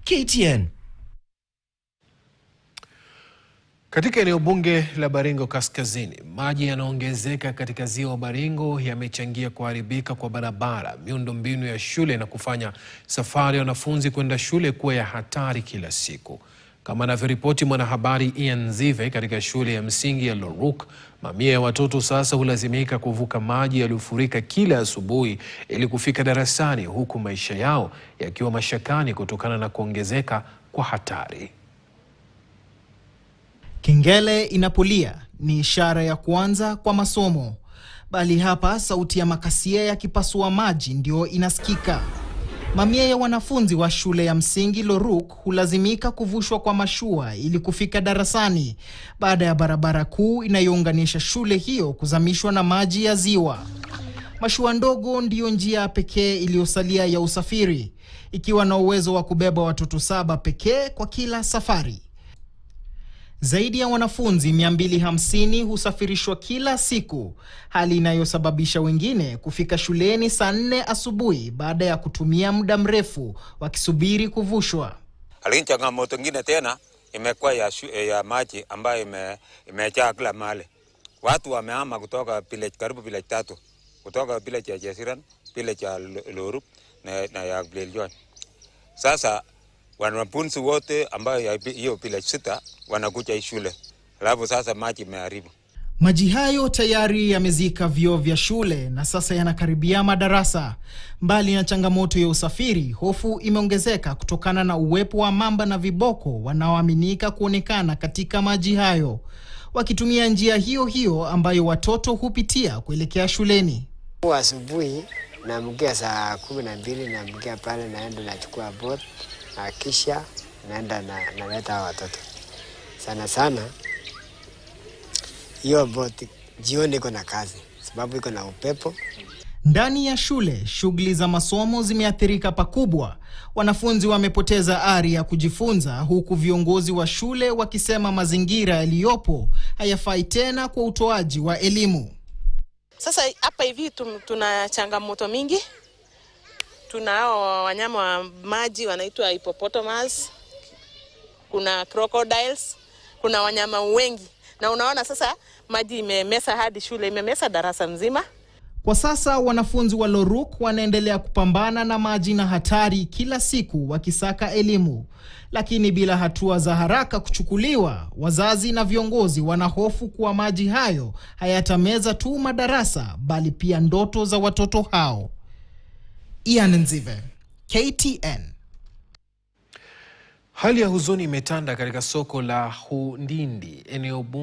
KTN. Katika eneo bunge la Baringo Kaskazini, maji yanaongezeka katika ziwa Baringo yamechangia kuharibika kwa barabara, miundombinu ya shule na kufanya safari ya wanafunzi kwenda shule kuwa ya hatari kila siku. Kama anavyoripoti mwanahabari Ian Zive, katika shule ya msingi ya Loruk, mamia ya watoto sasa hulazimika kuvuka maji yaliyofurika kila asubuhi ili kufika darasani, huku maisha yao yakiwa mashakani kutokana na kuongezeka kwa hatari. Kengele inapolia ni ishara ya kuanza kwa masomo, bali hapa sauti ya makasia yakipasua maji ndio inasikika. Mamia ya wanafunzi wa shule ya msingi Loruk hulazimika kuvushwa kwa mashua ili kufika darasani baada ya barabara kuu inayounganisha shule hiyo kuzamishwa na maji ya ziwa. Mashua ndogo ndiyo njia pekee iliyosalia ya usafiri, ikiwa na uwezo wa kubeba watoto 7 pekee kwa kila safari. Zaidi ya wanafunzi 250 husafirishwa kila siku, hali inayosababisha wengine kufika shuleni saa 4 asubuhi baada ya kutumia muda mrefu wakisubiri kuvushwa. Lakini changamoto nyingine tena imekuwa ya maji ambayo imejaa kila mahali. Watu wamehama kutoka karibu village 3, kutoka village ya Jesiran, village ya Loruk na ya Blelion. Sasa wanafunzi wote ambayo hiyo village 6 wanakuja shule. Alafu sasa maji imeharibu. Maji hayo tayari yamezika vyoo vya shule na sasa yanakaribia madarasa. Mbali na changamoto ya usafiri, hofu imeongezeka kutokana na uwepo wa mamba na viboko wanaoaminika kuonekana katika maji hayo, wakitumia njia hiyo hiyo ambayo watoto hupitia kuelekea shuleni. Asubuhi naamkia saa 12, naamkia pale naenda nachukua boat na kisha naenda naleta watoto. Sana hiyo boat jioni iko na kazi sababu iko na upepo. Ndani ya shule, shughuli za masomo zimeathirika pakubwa. Wanafunzi wamepoteza ari ya kujifunza, huku viongozi wa shule wakisema mazingira yaliyopo hayafai tena kwa utoaji wa elimu. Sasa hapa hivi tuna changamoto mingi. Tunao wanyama wa maji wanaitwa hippopotamus, kuna crocodiles, kuna wanyama wengi. Na unaona sasa maji imemesa hadi shule, imemesa darasa nzima. Kwa sasa wanafunzi wa Loruk wanaendelea kupambana na maji na hatari kila siku wakisaka elimu. Lakini bila hatua za haraka kuchukuliwa, wazazi na viongozi wanahofu kuwa maji hayo hayatameza tu madarasa bali pia ndoto za watoto hao. Ian Nzive, KTN. Hali ya huzuni imetanda katika soko la Hundindi, eneo bunge